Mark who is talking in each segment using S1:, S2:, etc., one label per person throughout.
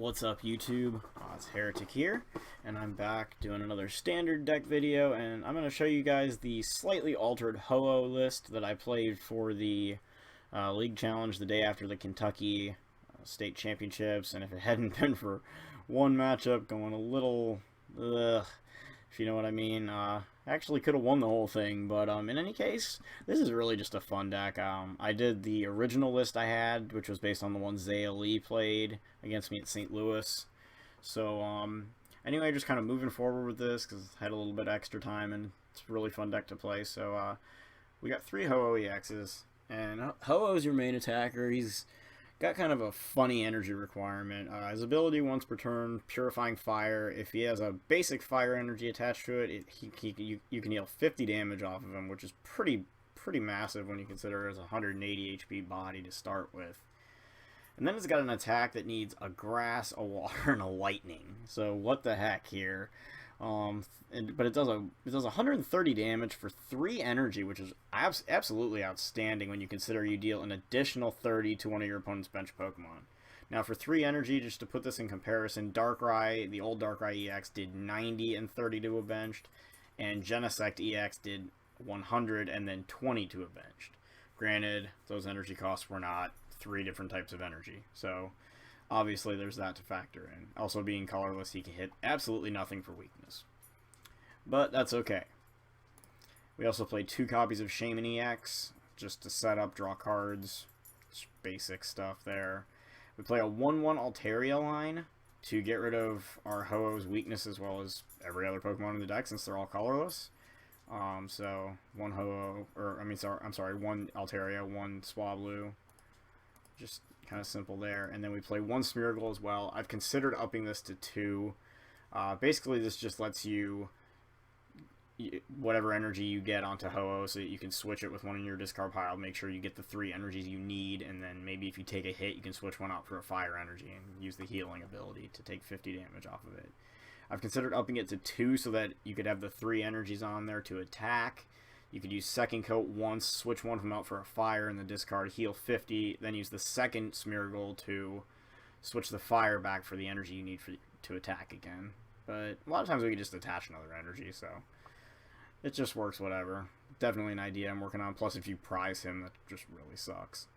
S1: What's up, YouTube? It's Heretic here, and I'm back doing another standard deck video, and I'm going to show you guys the slightly altered Ho-Oh list that I played for the League Challenge the day after the Kentucky State Championships, and if it hadn't been for one matchup going a little, if you know what I mean, actually could have won the whole thing, but in any case, this is really just a fun deck. I did the original list I had, which was based on the one Zaya Lee played against me at St. Louis. So, anyway, just kind of moving forward with this, because I had a little bit extra time, and it's a really fun deck to play. So, we got 3 Ho-Oh EXs, and Ho-Oh is your main attacker. He's got kind of a funny energy requirement. His ability once per turn, Purifying Fire. If he has a basic fire energy attached to it, you can heal 50 damage off of him, which is pretty massive when you consider it as a 180 HP body to start with. And then it's got an attack that needs a grass, a water, and a lightning. So what the heck here? But it does 130 damage for 3 energy, which is absolutely outstanding when you consider you deal an additional 30 to one of your opponent's bench Pokemon. Now for 3 energy, just to put this in comparison, Darkrai, the old Darkrai EX, did 90 and 30 to a benched, and Genesect EX did 100 and then 20 to a benched. Granted, those energy costs were not 3 different types of energy, so obviously there's that to factor in. Also, being colorless, he can hit absolutely nothing for weakness. But that's okay. We also played 2 copies of Shaman EX, just to set up, draw cards. Just basic stuff there. We play a 1/1 Altaria line to get rid of our Ho-Oh's weakness as well as every other Pokemon in the deck since they're all colorless. So 1 Ho-Oh, or I'm sorry, 1 Altaria, 1 Swablu. Just kind of simple there. And then we play 1 Smeargle as well. I've considered upping this to 2. Basically, this just lets you whatever energy you get onto Ho-Oh so that you can switch it with one in your discard pile. Make sure you get the 3 energies you need, and then maybe if you take a hit, you can switch one out for a fire energy and use the healing ability to take 50 damage off of it. I've considered upping it to 2 so that you could have the 3 energies on there to attack. You could use Second Coat once, switch one of them out for a fire in the discard, heal 50, then use the second Smeargle to switch the fire back for the energy you need to attack again. But a lot of times we can just attach another energy, so it just works whatever. Definitely an idea I'm working on, plus if you prize him, that just really sucks.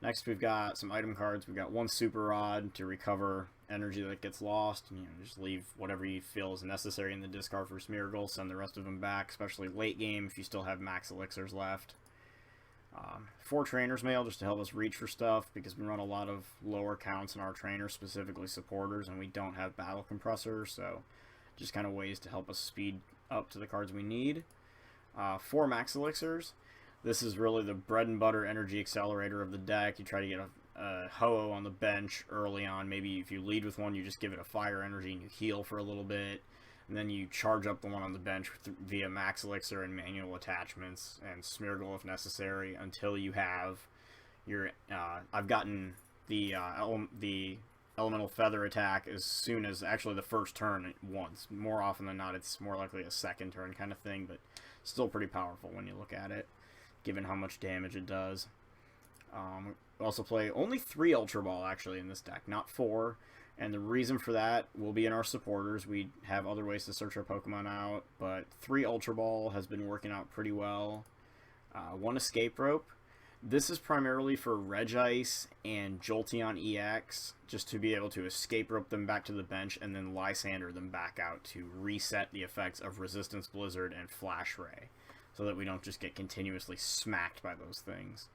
S1: Next we've got some item cards. We've got 1 Super Rod to recover energy that gets lost. Just leave whatever you feel is necessary in the discard for Smeargle, send the rest of them back, especially late game if you still have max elixirs left. 4 Trainer's Mail just to help us reach for stuff, because we run a lot of lower counts in our trainers, specifically supporters, and we don't have battle compressors, so just kind of ways to help us speed up to the cards we need. 4 max elixirs. This is really the bread and butter energy accelerator of the deck. You try to get a Ho-Oh on the bench early on. Maybe if you lead with one, you just give it a fire energy and you heal for a little bit. And then you charge up the one on the bench via max elixir and manual attachments and Smeargle if necessary until you have your... I've gotten the Elemental Feather attack as soon as actually the first turn once. More often than not, it's more likely a second turn kind of thing, but still pretty powerful when you look at it, given how much damage it does. We also play only 3 Ultra Ball actually in this deck, not 4, and the reason for that will be in our supporters. We have other ways to search our Pokemon out, but 3 Ultra Ball has been working out pretty well. 1 Escape Rope. This is primarily for Regice and Jolteon EX, just to be able to Escape Rope them back to the bench and then Lysander them back out to reset the effects of Resistance Blizzard and Flash Ray, so that we don't just get continuously smacked by those things.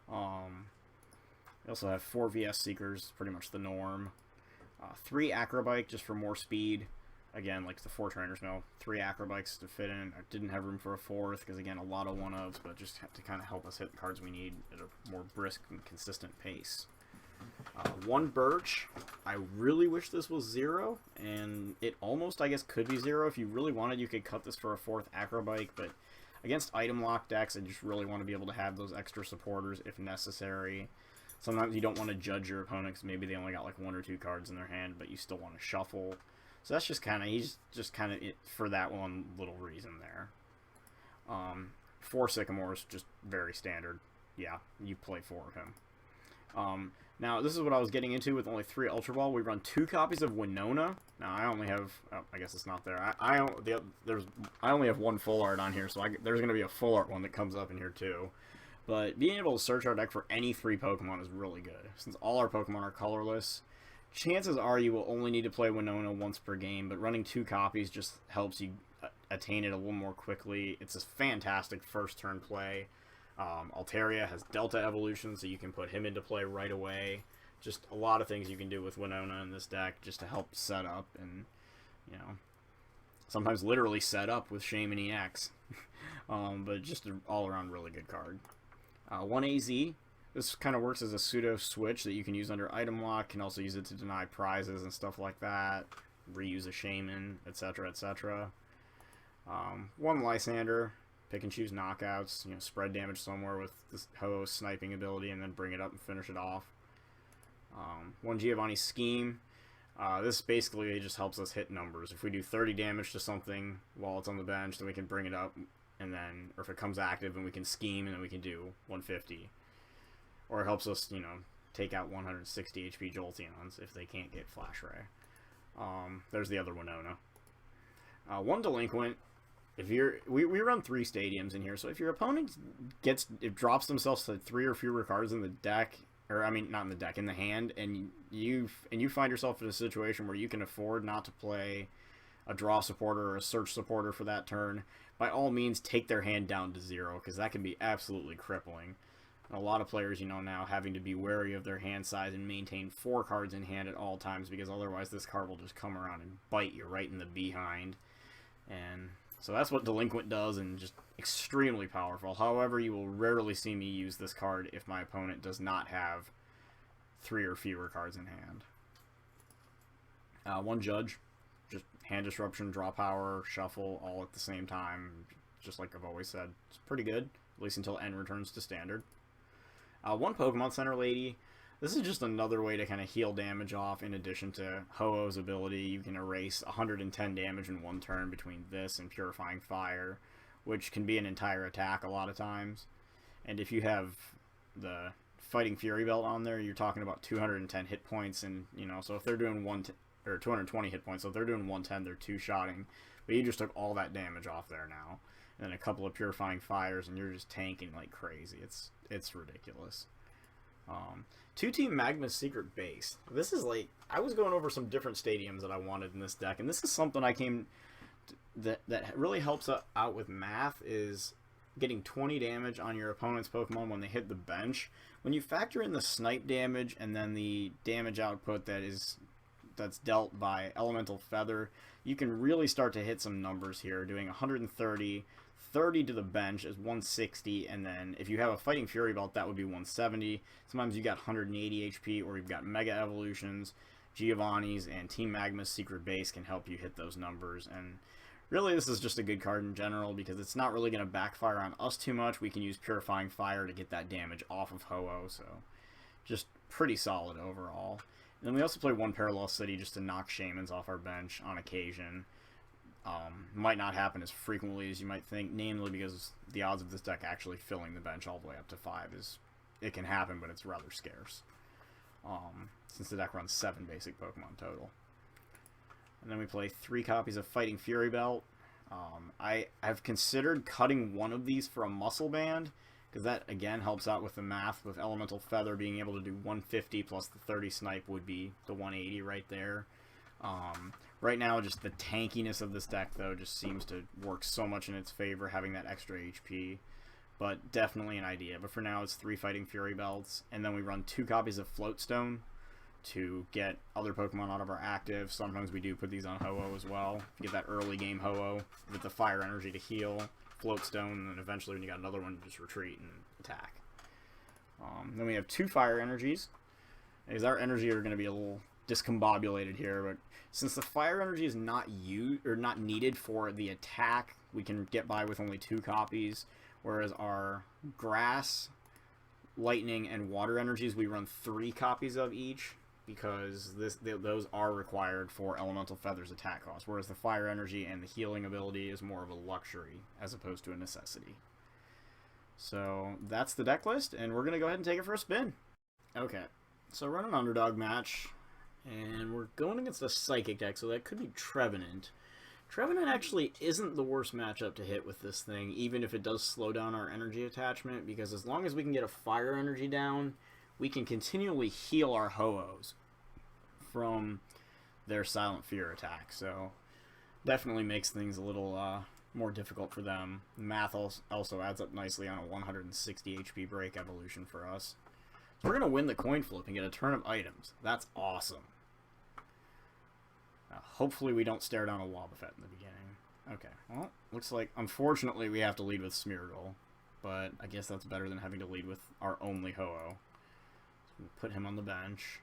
S1: We also have 4 VS Seekers, pretty much the norm. 3 Acrobike, just for more speed. Again, like the 4 Trainer's Mail, 3 Acrobikes to fit in. I didn't have room for a 4th, because again, a lot of 1-ofs, but just have to kind of help us hit the cards we need at a more brisk and consistent pace. 1 Birch. I really wish this was 0, and it almost, I guess, could be 0. If you really wanted, you could cut this for a 4th Acrobike, but against item lock decks, I just really want to be able to have those extra supporters if necessary. Sometimes you don't want to judge your opponent because maybe they only got like 1 or 2 cards in their hand, but you still want to shuffle. So that's just kind of, he's just kind of it for that one little reason there. 4 Sycamores, just very standard. Yeah, you play 4 of him. Now, this is what I was getting into with only 3 Ultra Ball. We run 2 copies of Winona. Now, I only have... Oh, I guess it's not there. I only have 1 full art on here, so there's going to be a full art one that comes up in here, too. But being able to search our deck for any 3 Pokemon is really good. Since all our Pokemon are colorless, chances are you will only need to play Winona once per game, but running 2 copies just helps you attain it a little more quickly. It's a fantastic first turn play. Altaria has Delta Evolution, so you can put him into play right away. Just a lot of things you can do with Winona in this deck just to help set up and, you know, sometimes literally set up with Shaman EX. But just an all-around really good card. 1 AZ. This kind of works as a pseudo switch that you can use under item lock. Can also use it to deny prizes and stuff like that. Reuse a Shaman, etc., etc. 1 Lysander. Pick and choose knockouts, you know, spread damage somewhere with this Ho-Oh sniping ability and then bring it up and finish it off. 1 Giovanni Scheme. This basically just helps us hit numbers. If we do 30 damage to something while it's on the bench, then we can bring it up, and then, or if it comes active, and we can scheme, and then we can do 150. Or it helps us, you know, take out 160 HP Jolteons if they can't get Flash Ray. There's the other Winona. 1 Delinquent. If we run 3 stadiums in here, so if your opponent drops themselves to 3 or fewer cards in the deck, or I mean not in the deck, in the hand, and you find yourself in a situation where you can afford not to play a draw supporter or a search supporter for that turn, by all means take their hand down to 0, because that can be absolutely crippling. And a lot of players, you know, now having to be wary of their hand size and maintain 4 cards in hand at all times, because otherwise this card will just come around and bite you right in the behind. And so that's what Delinquent does, and just extremely powerful. However, you will rarely see me use this card if my opponent does not have 3 or fewer cards in hand. 1 Judge. Just hand disruption, draw power, shuffle, all at the same time. Just like I've always said. It's pretty good, at least until N returns to standard. 1 Pokemon Center Lady. This is just another way to kind of heal damage off. In addition to Ho-Oh's ability, you can erase 110 damage in 1 turn between this and Purifying Fire, which can be an entire attack a lot of times. And if you have the Fighting Fury Belt on there, you're talking about 210 hit points, and, you know, so if they're doing 220 hit points, so if they're doing 110, they're 2-shotting, but you just took all that damage off there now. And then a couple of Purifying Fires, and you're just tanking like crazy. It's ridiculous. 2 Team Magma's Secret Base. This is like, I was going over some different stadiums that I wanted in this deck, and this is something I came to, that really helps out with math, is getting 20 damage on your opponent's Pokemon when they hit the bench. When you factor in the snipe damage and then the damage output that's dealt by Elemental Feather, you can really start to hit some numbers here, doing 130. 30 to the bench is 160, and then if you have a Fighting Fury Belt, that would be 170. Sometimes you got 180 HP, or you've got Mega Evolutions, Giovanni's, and Team Magma's Secret Base can help you hit those numbers. And really, this is just a good card in general, because it's not really going to backfire on us too much. We can use Purifying Fire to get that damage off of Ho-Oh, so just pretty solid overall. And then we also play 1 Parallel City just to knock Shamans off our bench on occasion. Might not happen as frequently as you might think, namely because the odds of this deck actually filling the bench all the way up to 5 it can happen, but it's rather scarce. Since the deck runs 7 basic Pokemon total. And then we play 3 copies of Fighting Fury Belt. I've considered cutting one of these for a Muscle Band, because that again helps out with the math, with Elemental Feather being able to do 150 plus the 30 snipe would be the 180 right there. Right now, just the tankiness of this deck, though, just seems to work so much in its favor, having that extra HP. But definitely an idea. But for now, it's 3 Fighting Fury Belts, and then we run 2 copies of Floatstone to get other Pokemon out of our active. Sometimes we do put these on Ho-Oh as well. Get that early game Ho-Oh with the Fire Energy to heal, Floatstone, and then eventually when you got another one, just retreat and attack. Then we have 2 Fire Energies, because our energy are going to be a little discombobulated here, but since the Fire Energy is not needed for the attack, we can get by with only 2 copies, whereas our Grass, Lightning, and Water Energies we run 3 copies of each, because those are required for Elemental Feather's attack cost, whereas the Fire Energy and the healing ability is more of a luxury as opposed to a necessity. So that's the deck list, and we're going to go ahead and take it for a spin. Okay, so we're in an underdog match, and we're going against a Psychic deck, so that could be Trevenant. Trevenant actually isn't the worst matchup to hit with this thing, even if it does slow down our energy attachment, because as long as we can get a fire energy down, we can continually heal our Ho-Ohs from their Silent Fear attack, so definitely makes things a little more difficult for them. Math also adds up nicely on a 160 HP break evolution for us. So we're going to win the coin flip and get a turn of items. That's awesome. Hopefully we don't stare down a Wobbuffet in the beginning. Okay, well, looks like, unfortunately, we have to lead with Smeargle. But I guess that's better than having to lead with our only Ho-Oh. So we'll put him on the bench,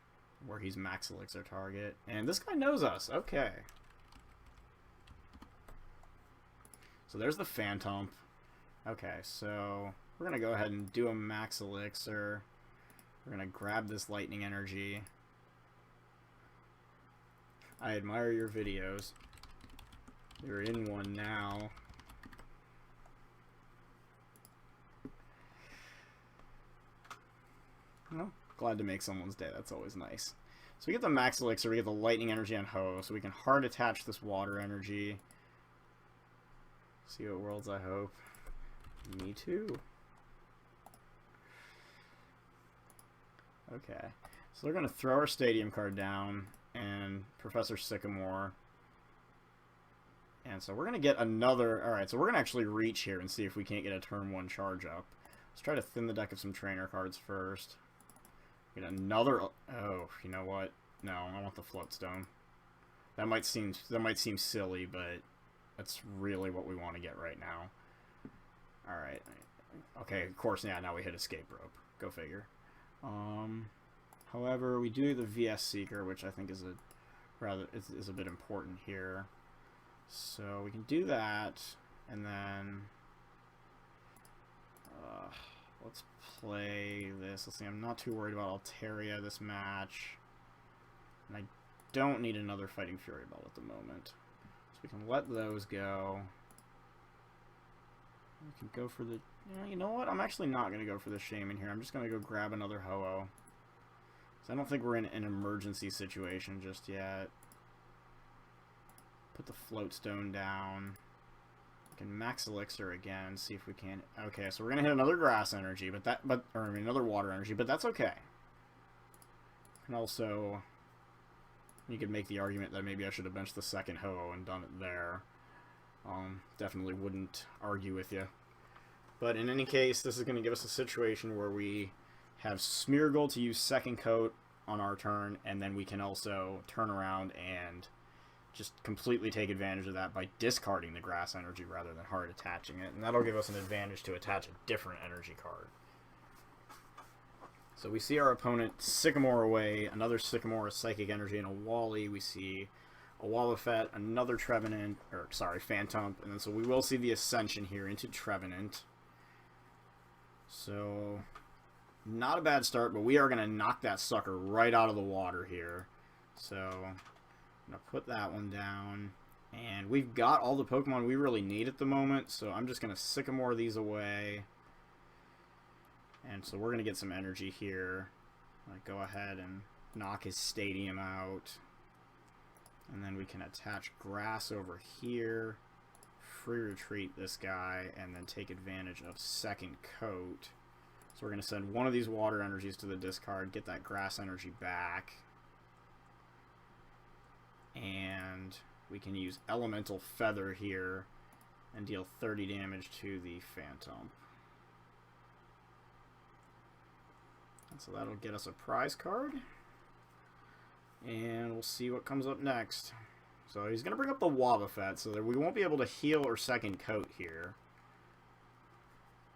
S1: where he's Max Elixir target. And this guy knows us. Okay. So there's the Phantom. Okay, so we're going to go ahead and do a Max Elixir. We're going to grab this Lightning Energy. I admire your videos. You're in one now. Well, glad to make someone's day. That's always nice. So we get the Max Elixir, we get the Lightning Energy on Ho, so we can hard attach this Water Energy. See what worlds I hope. Me too. Okay. So they're going to throw our Stadium card down and Professor Sycamore. And so we're going to get another... Alright, so we're going to actually reach here and see if we can't get a turn 1 charge up. Let's try to thin the deck of some trainer cards first. Get another... Oh, you know what? No, I want the Floatstone. That might seem silly, but that's really what we want to get right now. Alright. Okay, of course, yeah, now we hit Escape Rope. Go figure. However, we do the VS Seeker, which I think is a bit important here. So we can do that, and then let's play this. Let's see, I'm not too worried about Altaria this match, and I don't need another Fighting Fury Ball at the moment, so we can let those go. We can go for the... You know what? I'm actually not going to go for the Shaman here. I'm just going to go grab another Ho-Oh. So I don't think we're in an emergency situation just yet. Put the Floatstone down. We can Max Elixir again, see if we can... Okay, so we're going to hit another Grass Energy, or another Water Energy, but that's okay. And also, you could make the argument that maybe I should have benched the second Ho-Oh and done it there. Definitely wouldn't argue with you. But in any case, this is going to give us a situation where we have Smeargle to use second coat on our turn, and then we can also turn around and just completely take advantage of that by discarding the Grass Energy rather than hard attaching it. And that'll give us an advantage to attach a different energy card. So we see our opponent Sycamore away, another Sycamore, a Psychic Energy, and a Wally. We see a Wobbuffet, another Trevenant, or sorry, Phantom, and then so we will see the Ascension here into Trevenant. So, not a bad start, but we are going to knock that sucker right out of the water here. So, I'm going to put that one down. And we've got all the Pokemon we really need at the moment, so I'm just going to Sycamore these away. And so we're going to get some energy here. Go ahead and knock his Stadium out. And then we can attach Grass over here. Free retreat this guy, and then take advantage of second coat. So we're going to send one of these Water Energies to the discard, get that Grass Energy back. And we can use Elemental Feather here and deal 30 damage to the Phantom. And so that'll get us a prize card. And we'll see what comes up next. So he's going to bring up the Wobbuffet, so that we won't be able to heal or second coat here.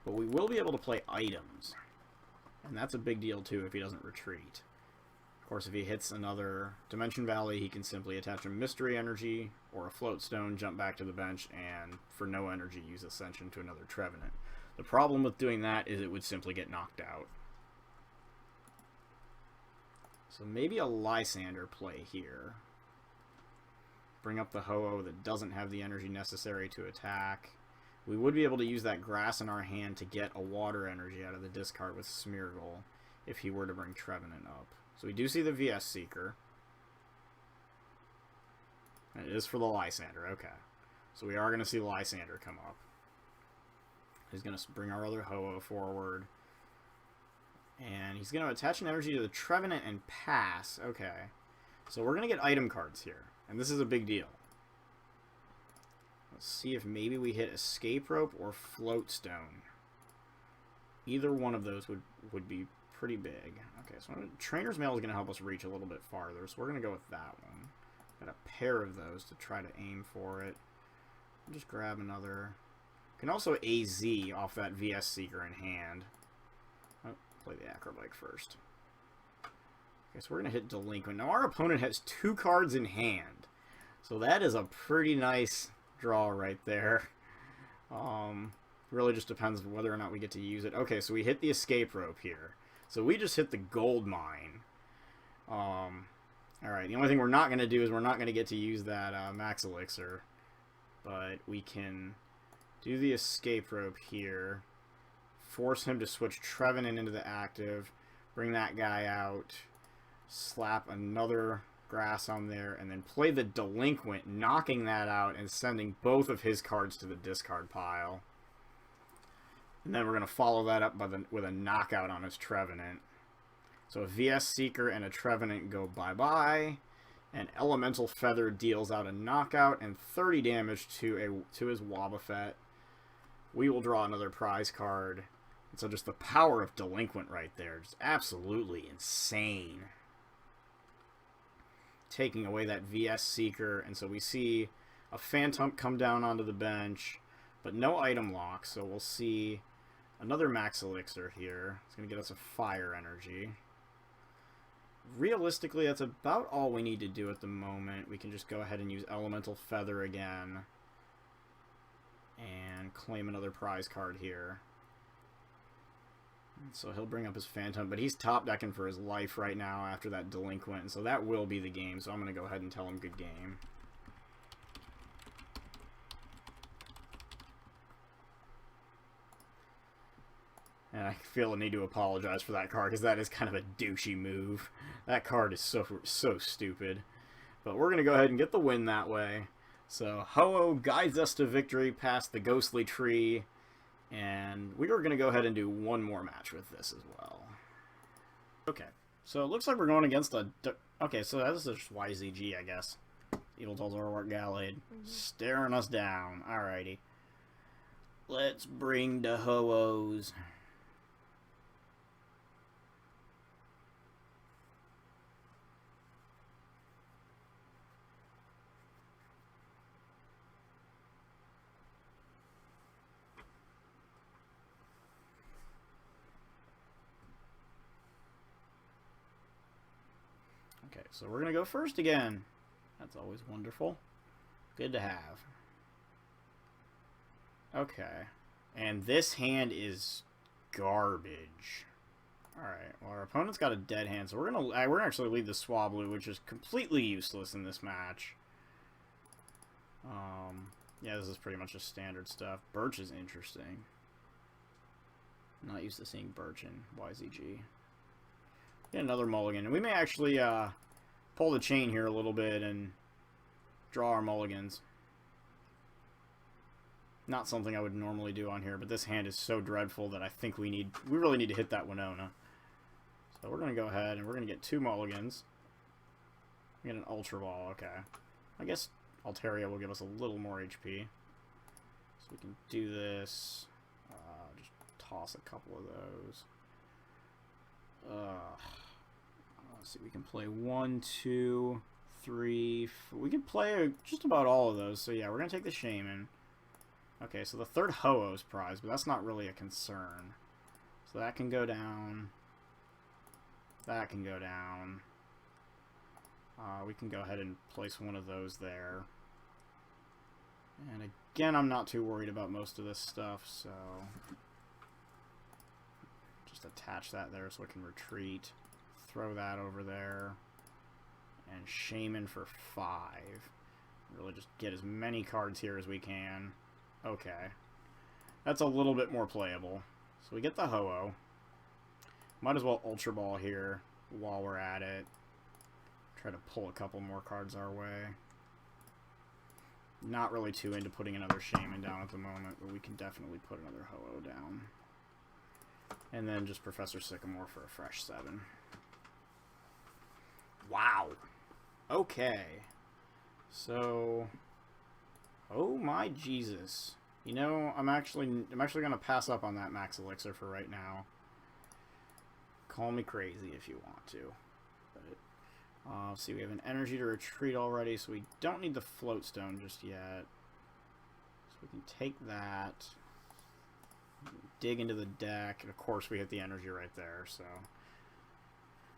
S1: But we will be able to play items. And that's a big deal too if he doesn't retreat. Of course, if he hits another Dimension Valley, he can simply attach a Mystery Energy or a Floatstone, jump back to the bench, and for no energy use Ascension to another Trevenant. The problem with doing that is it would simply get knocked out. So maybe a Lysander play here. Bring up the Ho-Oh that doesn't have the energy necessary to attack. We would be able to use that Grass in our hand to get a Water Energy out of the discard with Smeargle. if he were to bring Trevenant up. So we do see the VS Seeker. And it is for the Lysander, okay. So we are going to see Lysander come up. He's going to bring our other Ho-Oh forward. And he's going to attach an energy to the Trevenant and pass. Okay. So we're going to get item cards here. And this is a big deal. Let's see if maybe we hit Escape Rope or Float Stone. Either one of those would be pretty big. Okay, so Trainer's Mail is going to help us reach a little bit farther. So we're going to go with that one. Got a pair of those to try to aim for it. I'll just grab another. Can also AZ off that VS Seeker in hand. Oh, play the Acrobike first. Okay, so we're going to hit Delinquent. Now our opponent has 2 cards in hand. So that is a pretty nice draw right there. Really just depends whether or not we get to use it. Okay, so we hit the Escape Rope here. So we just hit the Gold Mine. Alright, the only thing we're not going to do is we're not going to get to use that Max Elixir. But we can do the Escape Rope here. Force him to switch Trevenant into the active. Bring that guy out. Slap another grass on there. And then play the Delinquent, knocking that out and sending both of his cards to the discard pile. And then we're going to follow that up with a knockout on his Trevenant. So a VS Seeker and a Trevenant go bye-bye. And Elemental Feather deals out a knockout and 30 damage to his Wobbuffet. We will draw another prize card. And so just the power of Delinquent right there. Just absolutely insane. Taking away that VS Seeker. And so we see a Phantom come down onto the bench. But no item lock. So we'll see another Max Elixir here. It's going to get us a Fire Energy. Realistically, that's about all we need to do at the moment. We can just go ahead and use Elemental Feather again. And claim another prize card here. So he'll bring up his Phantom, but he's top decking for his life right now after that Delinquent. And so that will be the game, so I'm going to go ahead and tell him good game. And I feel a need to apologize for that card, because that is kind of a douchey move. That card is so stupid. But we're going to go ahead and get the win that way. So Ho-Oh guides us to victory past the Ghostly Tree. And we are going to go ahead and do one more match with this as well. Okay, so it looks like we're going against a... Okay, so this is just YZG, I guess. Yveltal, Zoroark, Gallade. Staring us down. Alrighty. Let's bring the Ho-Ohs. Okay, so we're going to go first again. That's always wonderful. Good to have. Okay. And this hand is garbage. Alright, well our opponent's got a dead hand, so we're gonna actually leave the Swablu, which is completely useless in this match. Yeah, this is pretty much just standard stuff. Birch is interesting. I'm not used to seeing Birch in YZG. Get another mulligan. And we may actually pull the chain here a little bit and draw our mulligans. Not something I would normally do on here, but this hand is so dreadful that I think we really need to hit that Winona. So we're going to go ahead and we're going to get 2 mulligans. We get an Ultra Ball, okay. I guess Altaria will give us a little more HP. So we can do this. Just toss a couple of those. Let's see, we can play 1, 2, 3, 4. We can play just about all of those. So yeah, we're going to take the Shaman. Okay, so the third Ho-Oh's prize, but that's not really a concern. So that can go down. That can go down. We can go ahead and place one of those there. And again, I'm not too worried about most of this stuff, so just attach that there so it can retreat. Throw that over there. And Shaman for 5. Really just get as many cards here as we can. Okay. That's a little bit more playable. So we get the Ho-Oh. Might as well Ultra Ball here while we're at it. Try to pull a couple more cards our way. Not really too into putting another Shaman down at the moment, but we can definitely put another Ho-Oh down. And then just Professor Sycamore for a fresh 7. Wow. Okay. So, oh my Jesus. You know, I'm actually going to pass up on that Max Elixir for right now. Call me crazy if you want to. But, let's see, we have an energy to retreat already, so we don't need the float stone just yet. So we can take that, dig into the deck, and of course we hit the energy right there, so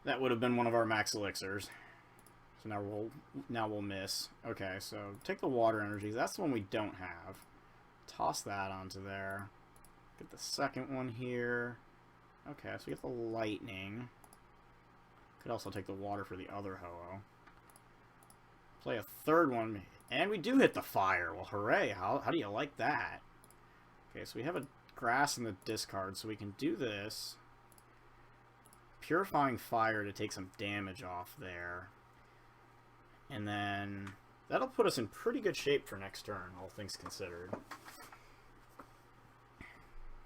S1: that would have been one of our Max Elixirs. So now we'll miss. Okay, so take the water energies. That's the one we don't have. Toss that onto there. Get the second one here. Okay, so we get the lightning. Could also take the water for the other Ho-Oh. Play a third one, and we do hit the fire. Well, hooray! How do you like that? Okay, so we have a grass in the discard, so we can do this. Purifying fire to take some damage off there. And then that'll put us in pretty good shape for next turn, all things considered.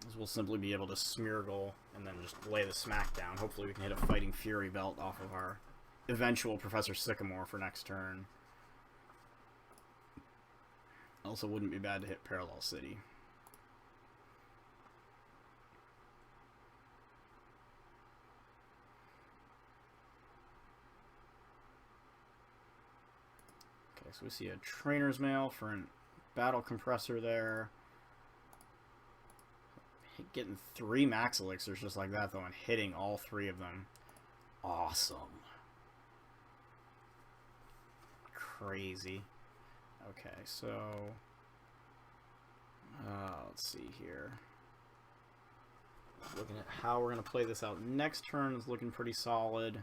S1: As we'll simply be able to Smeargle and then just lay the smack down. Hopefully we can hit a Fighting Fury Belt off of our eventual Professor Sycamore for next turn. Also wouldn't be bad to hit Parallel City. So we see a Trainer's Mail for a Battle Compressor there. Getting 3 Max Elixirs just like that, though, and hitting all 3 of them. Awesome. Crazy. Okay, so let's see here. Looking at how we're going to play this out next turn is looking pretty solid.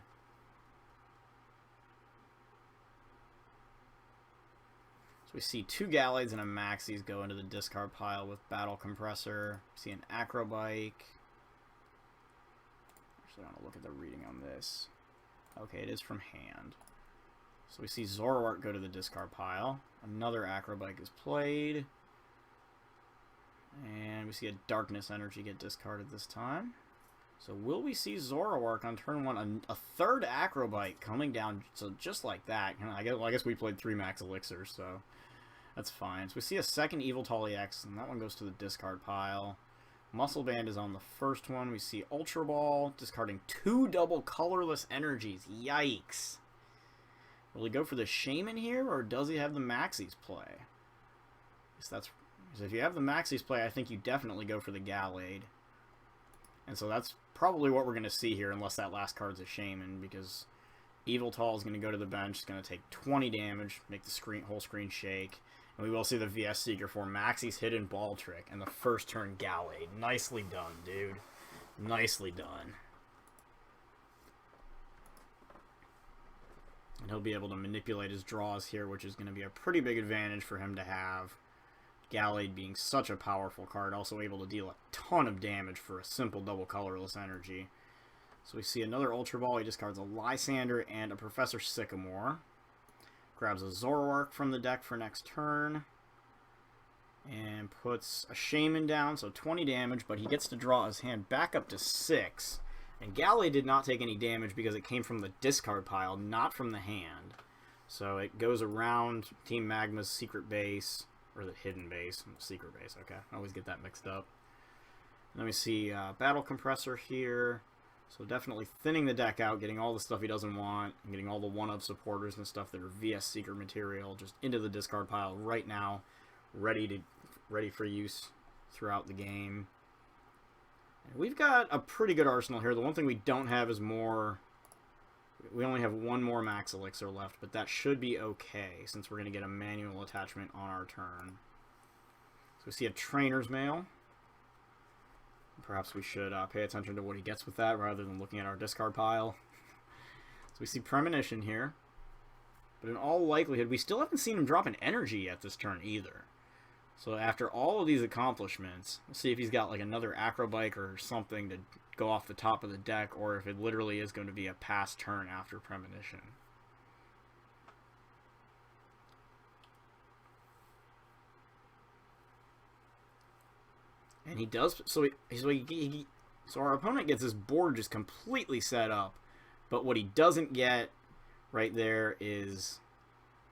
S1: So we see 2 Gallades and a Maxis go into the discard pile with Battle Compressor. We see an Acrobike. Actually, I want to look at the reading on this. Okay, it is from hand. So we see Zoroark go to the discard pile. Another Acrobike is played. And we see a Darkness Energy get discarded this time. So will we see Zoroark on turn 1? A third Acrobike coming down, so just like that. I guess we played 3 Max Elixirs, so that's fine. So we see a second Yveltal EX, and that one goes to the discard pile. Muscle Band is on the first one. We see Ultra Ball, discarding 2 double colorless energies. Yikes. Will he go for the Shaman here, or does he have the Maxis play? So if you have the Maxis play, I think you definitely go for the Gallade. And so that's probably what we're going to see here, unless that last card's a Shaman, because Yveltal is going to go to the bench. It's going to take 20 damage, make the whole screen shake. And we will see the VS Seeker for Maxie's Hidden Ball Trick and the first turn Gallade. Nicely done, dude. Nicely done. And he'll be able to manipulate his draws here, which is going to be a pretty big advantage for him to have. Gallade being such a powerful card, also able to deal a ton of damage for a simple double colorless energy. So we see another Ultra Ball. He discards a Lysander and a Professor Sycamore. Grabs a Zoroark from the deck for next turn. And puts a Shaman down, so 20 damage, but he gets to draw his hand back up to 6. And Gallade did not take any damage because it came from the discard pile, not from the hand. So it goes around Team Magma's secret base. Or the hidden base, secret base, okay. I always get that mixed up. Then we see Battle Compressor here. So definitely thinning the deck out, getting all the stuff he doesn't want, and getting all the one-of supporters and stuff that are VS Seeker material just into the discard pile right now, ready for use throughout the game. And we've got a pretty good arsenal here. The one thing we don't have is more. We only have 1 more Max Elixir left, but that should be okay, since we're going to get a manual attachment on our turn. So we see a Trainer's Mail. Perhaps we should pay attention to what he gets with that, rather than looking at our discard pile. So we see Premonition here. But in all likelihood, we still haven't seen him drop an energy yet this turn, either. So after all of these accomplishments, we'll see if he's got like another Acrobike or something to go off the top of the deck, or if it literally is going to be a pass turn after Premonition. And he does, so our opponent gets his board just completely set up, but what he doesn't get right there is,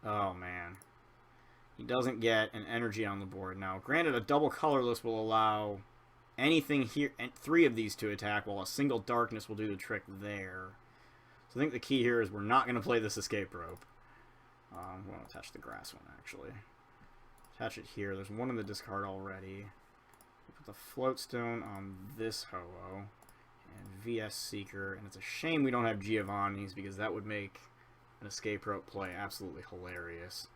S1: oh man, he doesn't get an energy on the board. Now, granted, a double colorless will allow anything here, and 3 of these to attack, while a single darkness will do the trick there. So I think the key here is we're not going to play this escape rope. I'm going to attach the grass one, actually. Attach it here. There's one in the discard already. Put the float stone on this Ho-Oh and VS Seeker, and it's a shame we don't have Giovanni's, because that would make an escape rope play absolutely hilarious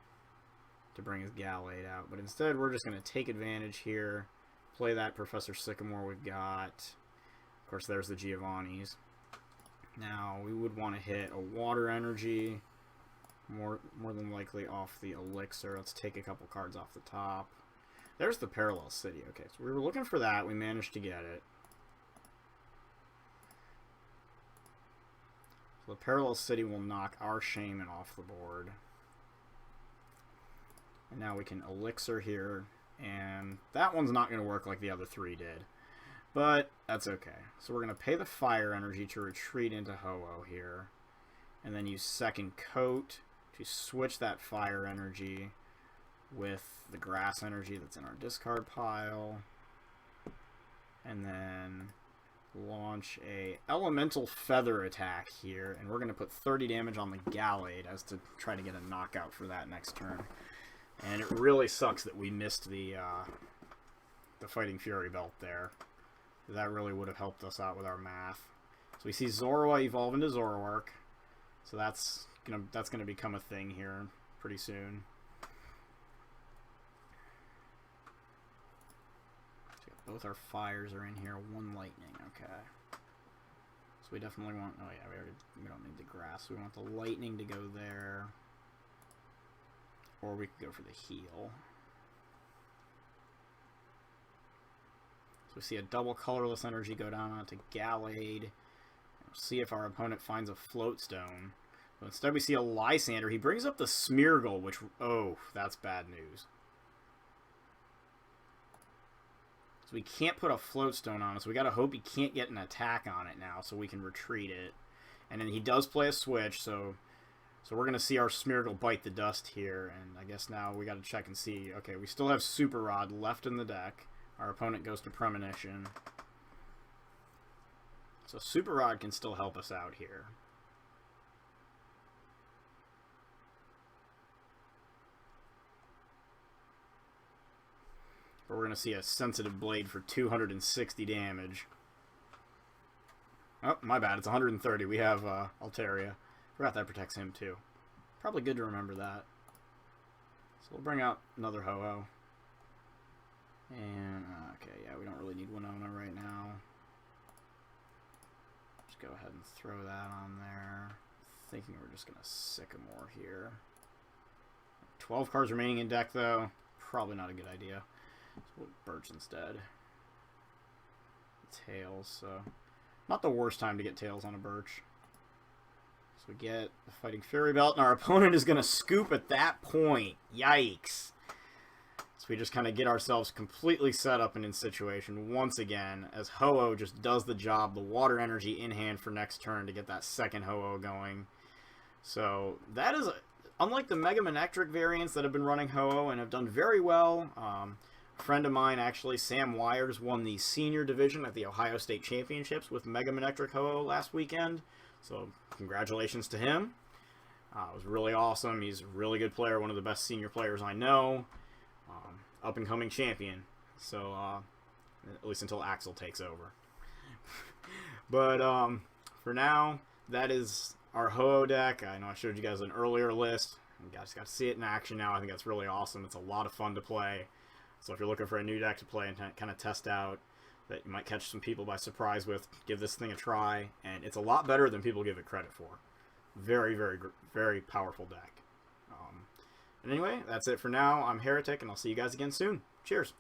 S1: to bring his Gallade out. But instead, we're just going to take advantage here, play that Professor Sycamore we've got. Of course, there's the Giovanni's. Now, we would want to hit a water energy, more than likely off the elixir. Let's take a couple cards off the top. There's the Parallel City. Okay, so we were looking for that. We managed to get it. So the Parallel City will knock our Shaman off the board. And now we can elixir here. And that one's not going to work like the other 3 did. But that's okay. So we're going to pay the fire energy to retreat into Ho-Oh here. And then use second coat to switch that fire energy with the grass energy that's in our discard pile. And then launch a elemental feather attack here. And we're going to put 30 damage on the Gallade as to try to get a knockout for that next turn. And it really sucks that we missed the Fighting Fury belt there. That really would have helped us out with our math. So we see Zoroark evolve into Zoroark. So that's gonna become a thing here pretty soon. So both our fires are in here. 1 lightning. Okay. So we definitely want. Oh yeah, we don't need the grass. We want the lightning to go there. Or we could go for the heal. So we see a double colorless energy go down onto Gallade. We'll see if our opponent finds a float stone. But instead we see a Lysander. He brings up the Smeargle, which, oh, that's bad news. So we can't put a float stone on it, so we gotta hope he can't get an attack on it now so we can retreat it. And then he does play a switch, so we're going to see our Smeargle bite the dust here, and I guess now we got to check and see. Okay, we still have Super Rod left in the deck. Our opponent goes to Premonition. So Super Rod can still help us out here. But we're going to see a Sensitive Blade for 260 damage. Oh, my bad. It's 130. We have Altaria. Forgot that protects him too. Probably good to remember that. So we'll bring out another Ho-Oh. And, okay, yeah, we don't really need Winona right now. Just go ahead and throw that on there. Thinking we're just going to Sycamore here. 12 cards remaining in deck, though. Probably not a good idea. So we'll Birch instead. Tails, so not the worst time to get Tails on a Birch. So we get the Fighting Fury belt, and our opponent is going to scoop at that point. Yikes. So we just kind of get ourselves completely set up and in situation once again, as Ho-Oh just does the job, the water energy in hand for next turn to get that second Ho-Oh going. So that is, unlike the Mega Manectric variants that have been running Ho-Oh and have done very well, a friend of mine, actually, Sam Wires, won the senior division at the Ohio State Championships with Mega Manectric Ho-Oh last weekend. So congratulations to him. It was really awesome. He's a really good player, one of the best senior players I know. Up-and-coming champion. So, at least until Axel takes over. But, for now, that is our Ho-Oh deck. I know I showed you guys an earlier list. You guys got to see it in action now. I think that's really awesome. It's a lot of fun to play. So if you're looking for a new deck to play and kind of test out, that you might catch some people by surprise with, give this thing a try. And it's a lot better than people give it credit for. Very, very, very powerful deck. And anyway, that's it for now. I'm Heretic, and I'll see you guys again soon. Cheers.